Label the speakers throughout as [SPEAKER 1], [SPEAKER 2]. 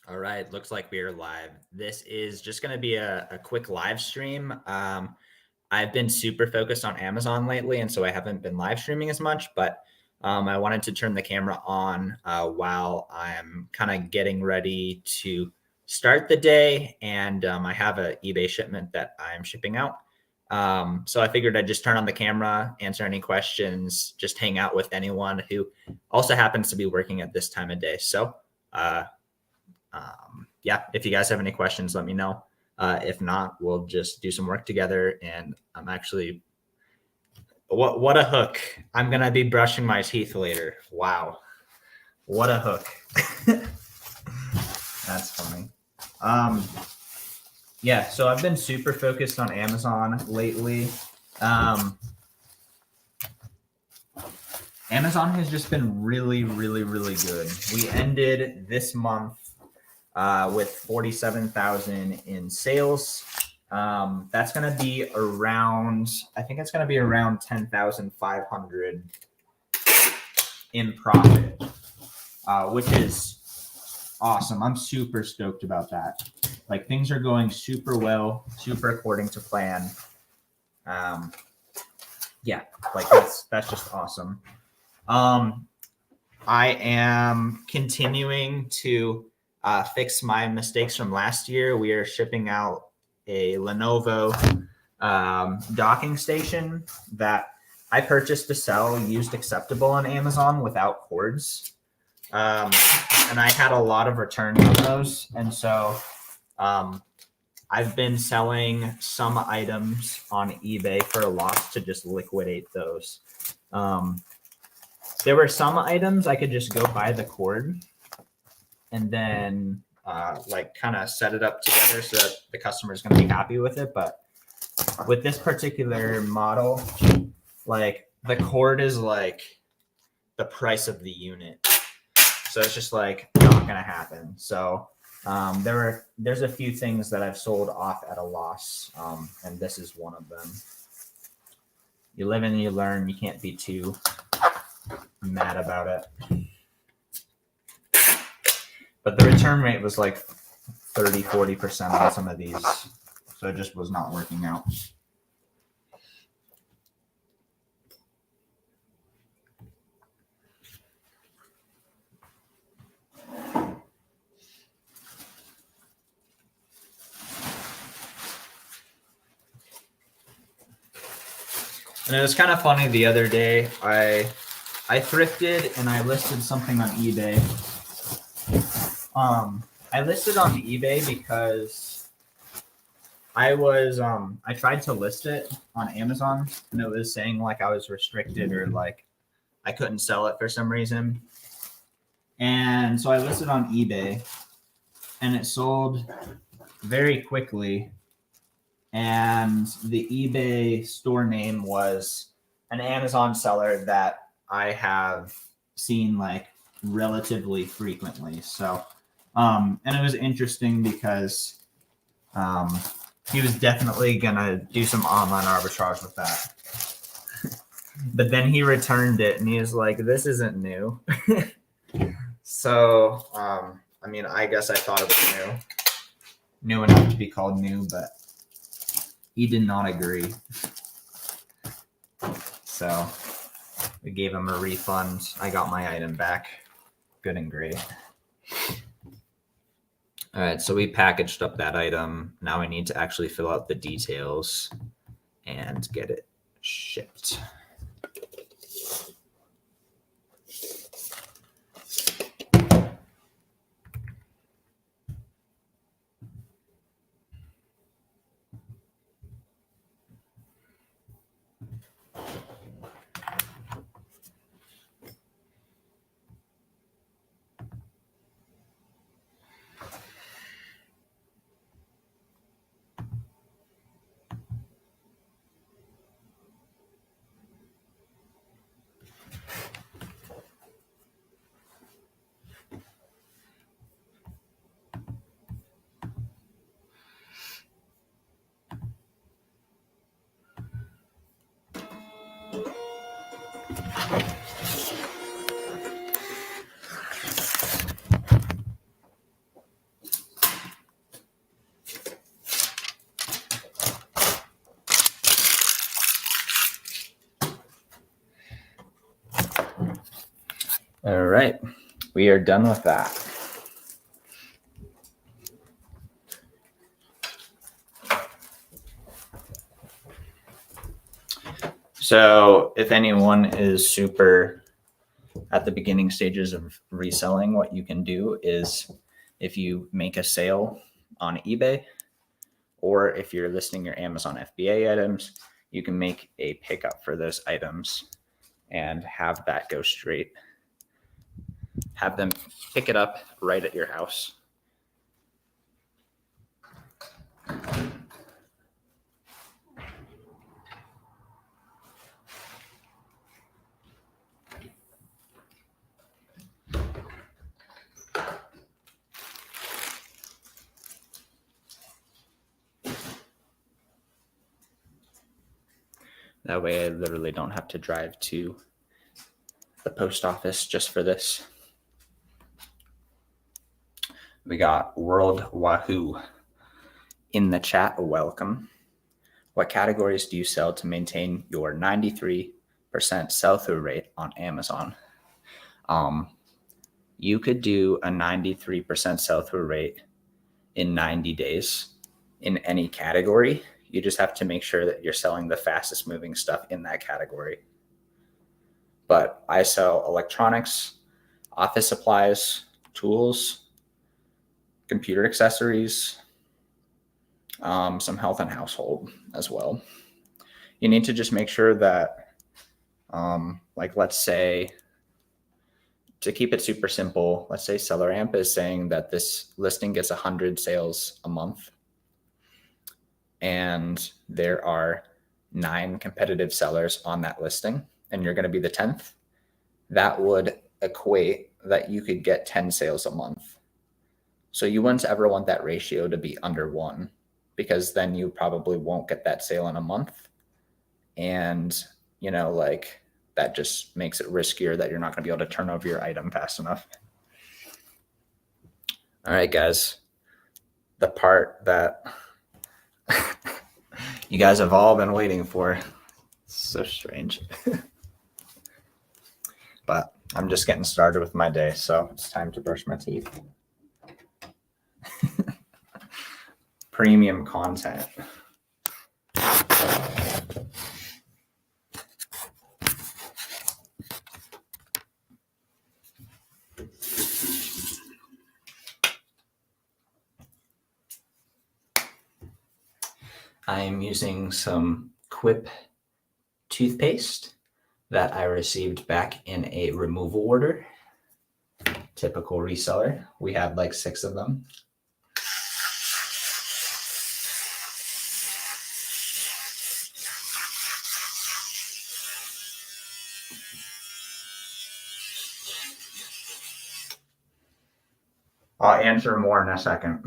[SPEAKER 1] All right, looks like we are live. This is just going to be a quick live stream. I've been super focused on Amazon lately, and so I haven't been live streaming as much, but I wanted to turn the camera on while I'm kind of getting ready to start the day, and I have an eBay shipment that I'm shipping out. So I figured I'd just turn on the camera, answer any questions, just hang out with anyone who also happens to be working at this time of day. So yeah, if you guys have any questions, let me know. If not, we'll just do some work together. And I'm actually, what a hook. I'm going to be brushing my teeth later. Wow. What a hook. That's funny. Yeah, so I've been super focused on Amazon lately. Amazon has just been really, really, really good. We ended this month with 47,000 in sales. That's going to be around, I think it's going to be around 10,500 in profit, which is awesome. I'm super stoked about that. Like, things are going super well, super according to plan. Yeah, like that's just awesome. I am continuing to fix my mistakes from last year. We are shipping out a Lenovo docking station that I purchased to sell used acceptable on Amazon without cords. And I had a lot of returns on those. And so I've been selling some items on eBay for a loss to just liquidate those. There were some items I could just go buy the cord and then like kind of set it up together so that the customer is going to be happy with it. But with this particular model, like the cord is like the price of the unit. So it's just like not going to happen. So there's a few things that I've sold off at a loss. And this is one of them. You live and you learn. You can't be too mad about it. But the return rate was like 30-40% on some of these. So it just was not working out. And it was kind of funny the other day. I thrifted and I listed something on eBay. I listed on eBay because I tried to list it on Amazon and it was saying like I was restricted or like I couldn't sell it for some reason. And so I listed on eBay and it sold very quickly. And the eBay store name was an Amazon seller that I have seen like relatively frequently. So, and it was interesting because he was definitely gonna do some online arbitrage with that. But then he returned it and he was like, this isn't new. So, I mean, I guess I thought it was new enough to be called new, but he did not agree. So we gave him a refund. I got my item back. Good and great. All right, so we packaged up that item. Now we need to actually fill out the details and get it shipped. All right, we are done with that. So if anyone is super at the beginning stages of reselling, what you can do is if you make a sale on eBay, or if you're listing your Amazon FBA items, you can make a pickup for those items and have that go straight. Have them pick it up right at your house. That way I literally don't have to drive to the post office just for this. We got World Wahoo in the chat. Welcome. What categories do you sell to maintain your 93% sell-through rate on Amazon? You could do a 93% sell-through rate in 90 days in any category. You just have to make sure that you're selling the fastest moving stuff in that category. But I sell electronics, office supplies, tools, computer accessories, some health and household as well. You need to just make sure that, like, let's say, to keep it super simple, let's say Seller Amp is saying that this listing gets 100 sales a month, and there are 9 competitive sellers on that listing, and you're going to be the 10th. That would equate that you could get 10 sales a month. So you wouldn't ever want that ratio to be under 1, because then you probably won't get that sale in a month. And, you know, like, that just makes it riskier that you're not going to be able to turn over your item fast enough. All right, guys. The part that you guys have all been waiting for. So strange. But I'm just getting started with my day, so it's time to brush my teeth. Premium content. I am using some Quip toothpaste that I received back in a removal order. Typical reseller. We had like 6 of them. I'll answer more in a second.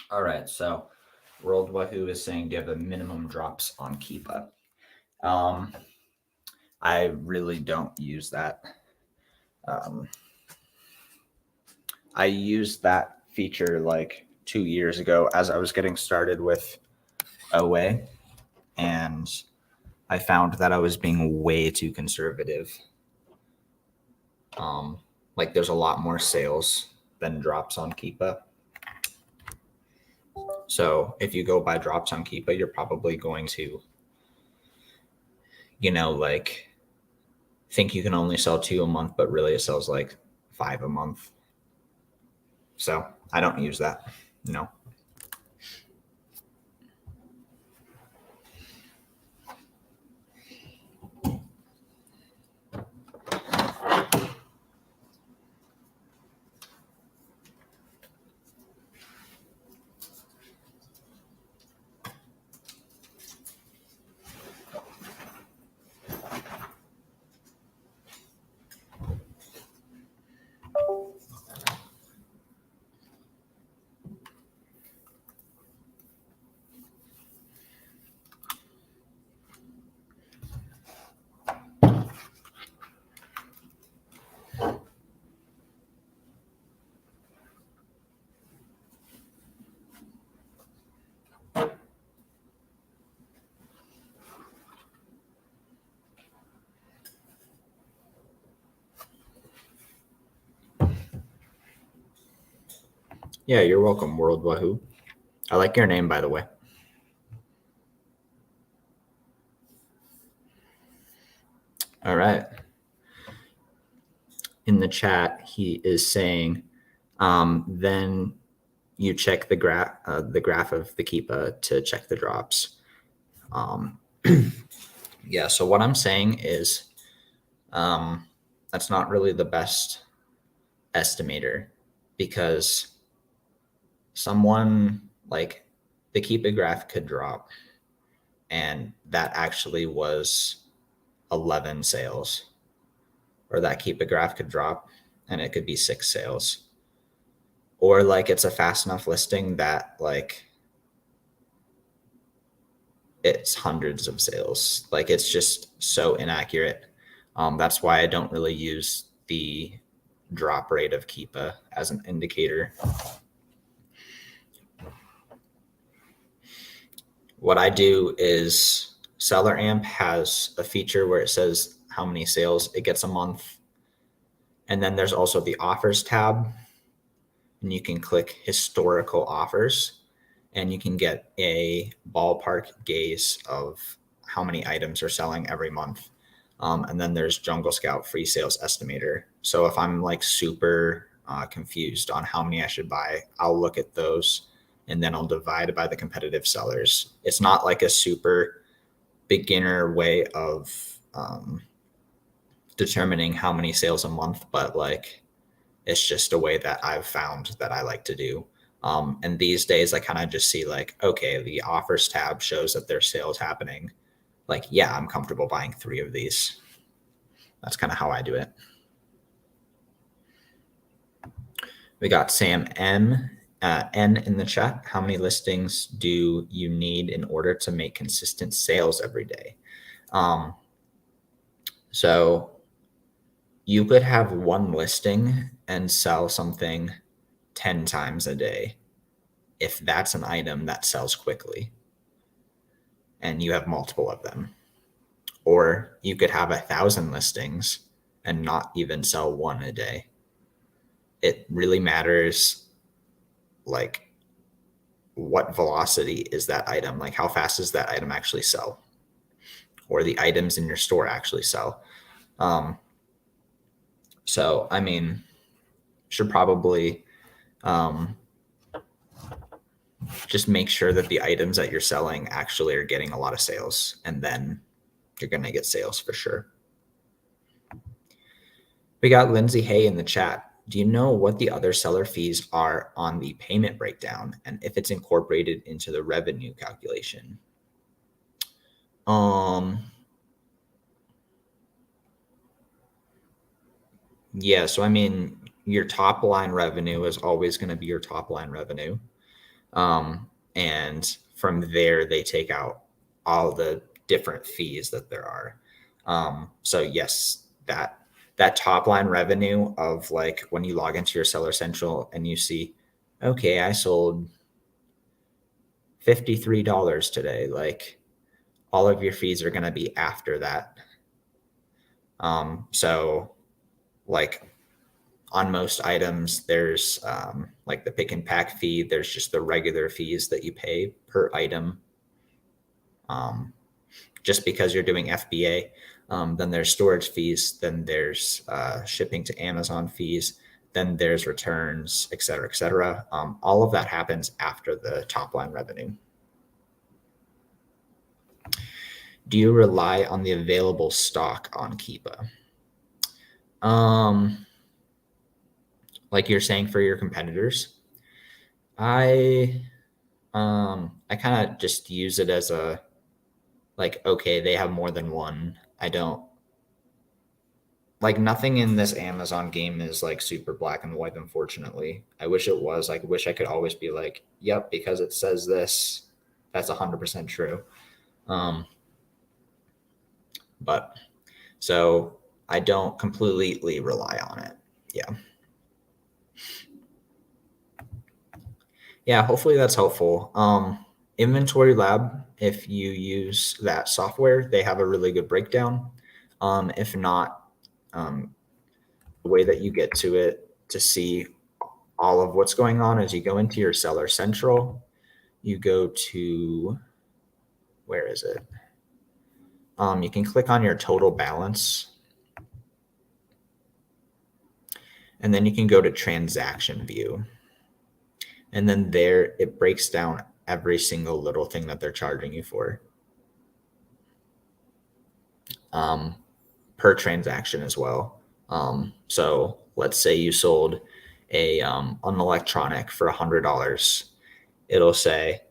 [SPEAKER 1] All right, so World Wahoo is saying, do you have a minimum drops on Keepa? I really don't use that. I used that feature like 2 years ago as I was getting started with OA, and I found that I was being way too conservative. Like, there's a lot more sales than drops on Keepa. So if you go buy drops on Keepa, you're probably going to, like think you can only sell 2 a month, but really it sells like 5 a month. So I don't use that. No. Yeah, you're welcome, World Wahoo. I like your name, by the way. All right. In the chat, he is saying, then you check the graph of the Keepa to check the drops. Yeah. So what I'm saying is, that's not really the best estimator, because someone like the Keepa graph could drop, and that actually was 11 sales, or that Keepa graph could drop and it could be 6 sales, or like it's a fast enough listing that like it's hundreds of sales. Like it's just so inaccurate. That's why I don't really use the drop rate of Keepa as an indicator. What I do is Seller Amp has a feature where it says how many sales it gets a month. And then there's also the offers tab, and you can click historical offers, and you can get a ballpark gaze of how many items are selling every month. And then there's Jungle Scout free sales estimator. So if I'm like super confused on how many I should buy, I'll look at those and then I'll divide by the competitive sellers. It's not like a super beginner way of determining how many sales a month, but like it's just a way that I've found that I like to do. And these days I kind of just see like, okay, the offers tab shows that there's sales happening. Like, yeah, I'm comfortable buying 3 of these. That's kind of how I do it. We got Sam N in the chat. How many listings do you need in order to make consistent sales every day? So you could have 1 listing and sell something 10 times a day if that's an item that sells quickly and you have multiple of them. Or you could have 1,000 listings and not even sell 1 a day. It really matters, like, what velocity is that item? Like, how fast does that item actually sell? Or the items in your store actually sell? So, I mean, should probably just make sure that the items that you're selling actually are getting a lot of sales, and then you're going to get sales for sure. We got Lindsay Hay in the chat. Do you know what the other seller fees are on the payment breakdown and if it's incorporated into the revenue calculation? Yeah, so I mean, your top line revenue is always going to be your top line revenue. And from there, they take out all the different fees that there are. So yes, that top line revenue of like when you log into your Seller Central and you see, okay, I sold $53 today. Like all of your fees are going to be after that. So like on most items, there's like the pick and pack fee. There's just the regular fees that you pay per item. Just because you're doing FBA, then there's storage fees, then there's shipping to Amazon fees, then there's returns, et cetera, et cetera. All of that happens after the top line revenue. Do you rely on the available stock on Keepa? Like you're saying for your competitors, I kind of just use it as a, like, okay, they have more than one. I don't, like, nothing in this Amazon game is like super black and white, unfortunately. I wish it was. I wish I could always be like, yep, because it says this, that's 100% true. But so I don't completely rely on it. Yeah. Yeah, hopefully that's helpful. Inventory Lab, if you use that software, they have a really good breakdown. If not, the way that you get to it to see all of what's going on is you go into your Seller Central, you go to, where is it? You can click on your total balance, and then you can go to Transaction View. And then there it breaks down every single little thing that they're charging you for, per transaction as well. So let's say you sold an electronic for $100. It'll say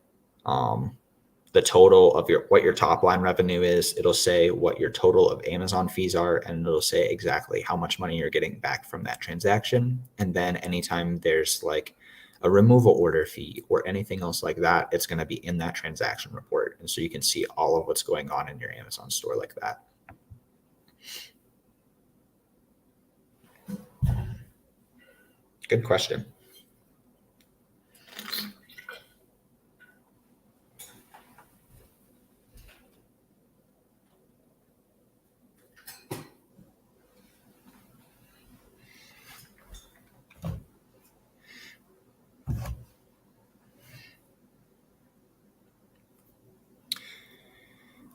[SPEAKER 1] the total of what your top line revenue is. It'll say what your total of Amazon fees are, and it'll say exactly how much money you're getting back from that transaction. And then anytime there's like a removal order fee or anything else like that, it's going to be in that transaction report. And so you can see all of what's going on in your Amazon store like that. Good question.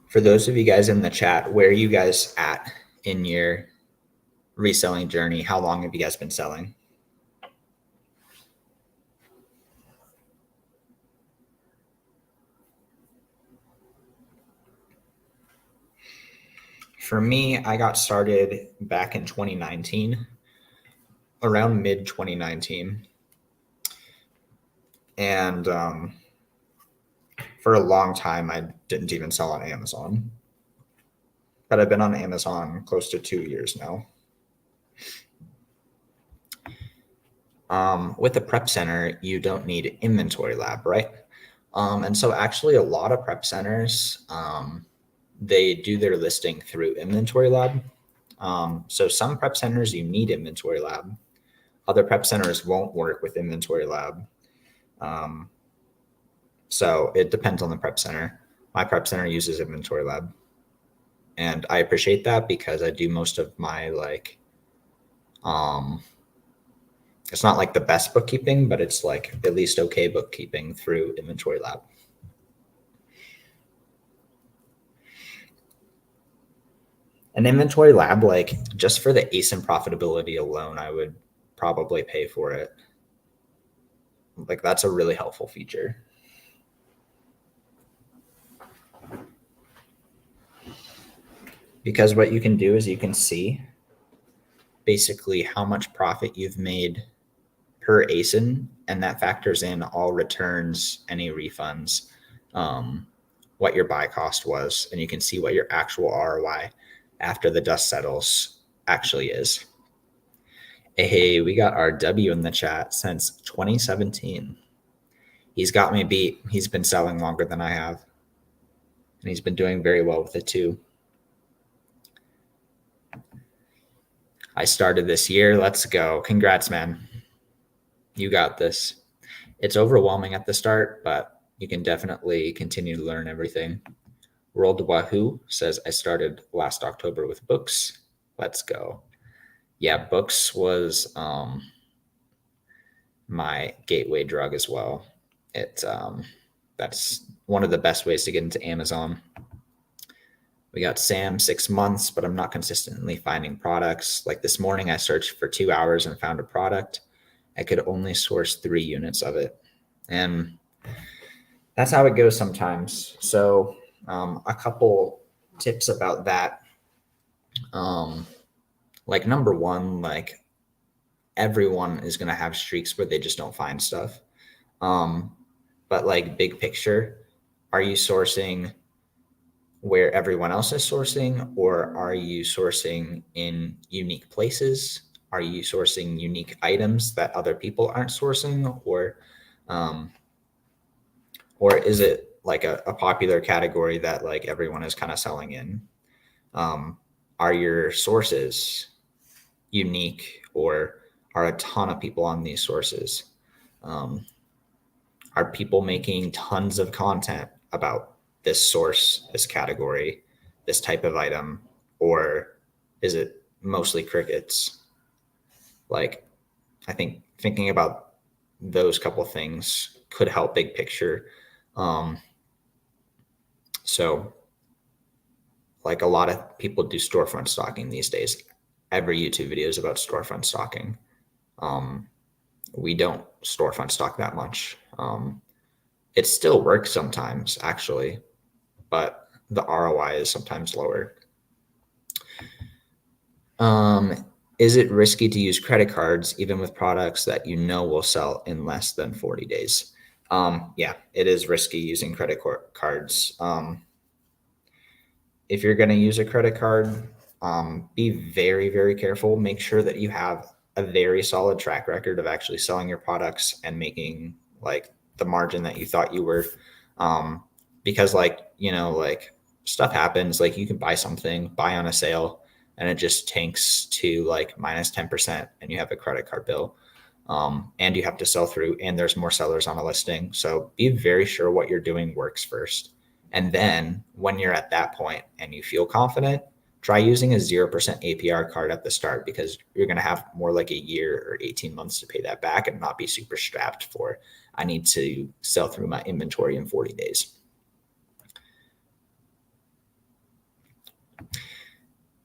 [SPEAKER 1] For those of you guys in the chat, where are you guys at in your reselling journey? How long have you guys been selling? For me, I got started back in 2019, around mid 2019. And for a long time, I didn't even sell on Amazon. But I've been on Amazon close to 2 years now. With the prep center, you don't need Inventory Lab, right? And so actually a lot of prep centers, they do their listing through Inventory Lab. So some prep centers, you need Inventory Lab. Other prep centers won't work with Inventory Lab. So it depends on the prep center. My prep center uses Inventory Lab. And I appreciate that because I do most of my like, it's not like the best bookkeeping, but it's like at least okay bookkeeping through Inventory Lab. An Inventory Lab, like just for the ASIN profitability alone, I would probably pay for it. Like that's a really helpful feature. Because what you can do is you can see basically how much profit you've made per ASIN, and that factors in all returns, any refunds, what your buy cost was, and you can see what your actual ROI after the dust settles actually is. Hey, we got our W in the chat since 2017. He's got me beat. He's been selling longer than I have, and he's been doing very well with it too. I started this year. Let's go. Congrats, man. You got this. It's overwhelming at the start, but you can definitely continue to learn everything. World Wahoo says, I started last October with books. Let's go. Yeah, books was my gateway drug as well. That's one of the best ways to get into Amazon. We got Sam 6 months, but I'm not consistently finding products. Like this morning, I searched for 2 hours and found a product. I could only source 3 units of it. And that's how it goes sometimes. So, a couple tips about that. Like, number one, like, everyone is going to have streaks where they just don't find stuff. But, like, big picture, are you sourcing where everyone else is sourcing, or are you sourcing in unique places? Are you sourcing unique items that other people aren't sourcing, or is it like a popular category that like everyone is kind of selling in? Are your sources unique, or are a ton of people on these sources? Are people making tons of content about this source, this category, this type of item, or is it mostly crickets? Like, I think thinking about those couple things could help big picture. So, like, a lot of people do storefront stocking these days. Every YouTube video is about storefront stocking. We don't storefront stock that much. It still works sometimes, actually, but the ROI is sometimes lower. Is it risky to use credit cards even with products that you know will sell in less than 40 days? Yeah, it is risky using credit cards. If you're going to use a credit card, be very, very careful. Make sure that you have a very solid track record of actually selling your products and making like the margin that you thought you were. Because like, like stuff happens, like you can buy something, buy on a sale, and it just tanks to like minus 10% and you have a credit card bill. And you have to sell through, and there's more sellers on a listing. So be very sure what you're doing works first. And then when you're at that point and you feel confident, try using a 0% APR card at the start, because you're going to have more like a year or 18 months to pay that back and not be super strapped for, I need to sell through my inventory in 40 days.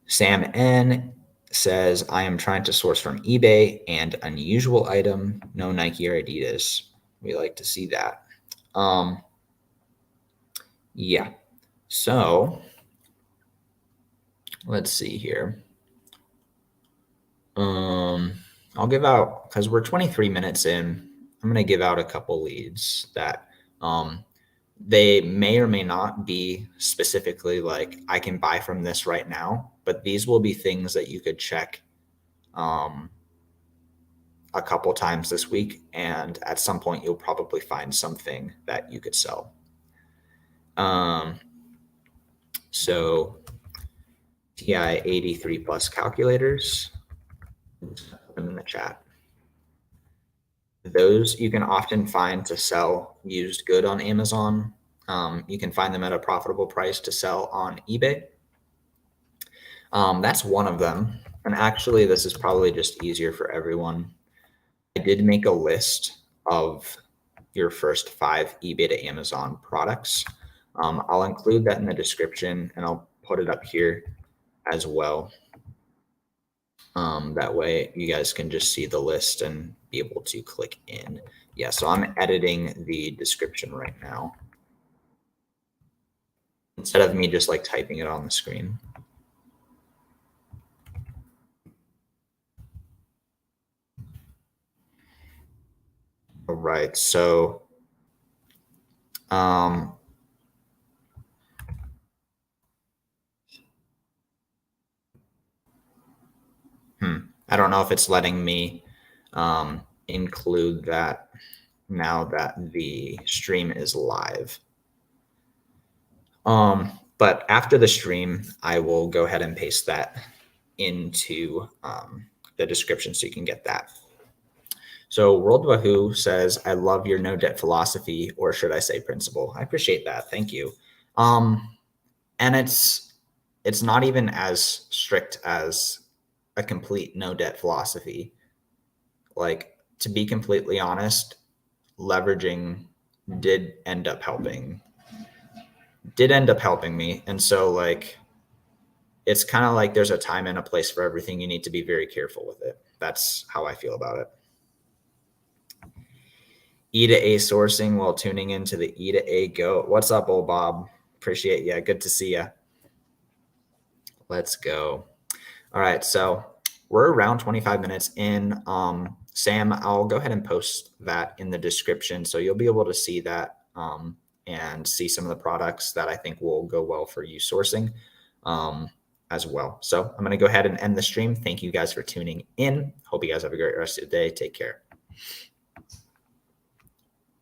[SPEAKER 1] Sam N says, I am trying to source from eBay and unusual item, no Nike or Adidas. We like to see that. Yeah. So let's see here. I'll give out, because we're 23 minutes in, I'm going to give out a couple leads that they may or may not be specifically like, I can buy from this right now, but these will be things that you could check a couple times this week, and at some point you'll probably find something that you could sell. So TI 83 plus calculators, put them in the chat. Those you can often find to sell used good on Amazon. You can find them at a profitable price to sell on eBay. That's one of them. And actually, this is probably just easier for everyone. I did make a list of your first 5 eBay to Amazon products. I'll include that in the description, and I'll put it up here as well. That way you guys can just see the list and be able to click in. Yeah, so I'm editing the description right now instead of me just like typing it on the screen. All right, so I don't know if it's letting me include that now that the stream is live. But after the stream, I will go ahead and paste that into the description so you can get that. So World Wahoo says, I love your no debt philosophy, or should I say principle. I appreciate that. Thank you. And it's not even as strict as a complete no debt philosophy. Like, to be completely honest, leveraging did end up helping me. And so like, it's kind of like there's a time and a place for everything. You need to be very careful with it. That's how I feel about it. E to A sourcing while tuning into the E to A go. What's up, old Bob? Appreciate you. Good to see you. Let's go. All right. So we're around 25 minutes in. Sam, I'll go ahead and post that in the description. So you'll be able to see that and see some of the products that I think will go well for you sourcing as well. So I'm going to go ahead and end the stream. Thank you guys for tuning in. Hope you guys have a great rest of the day. Take care.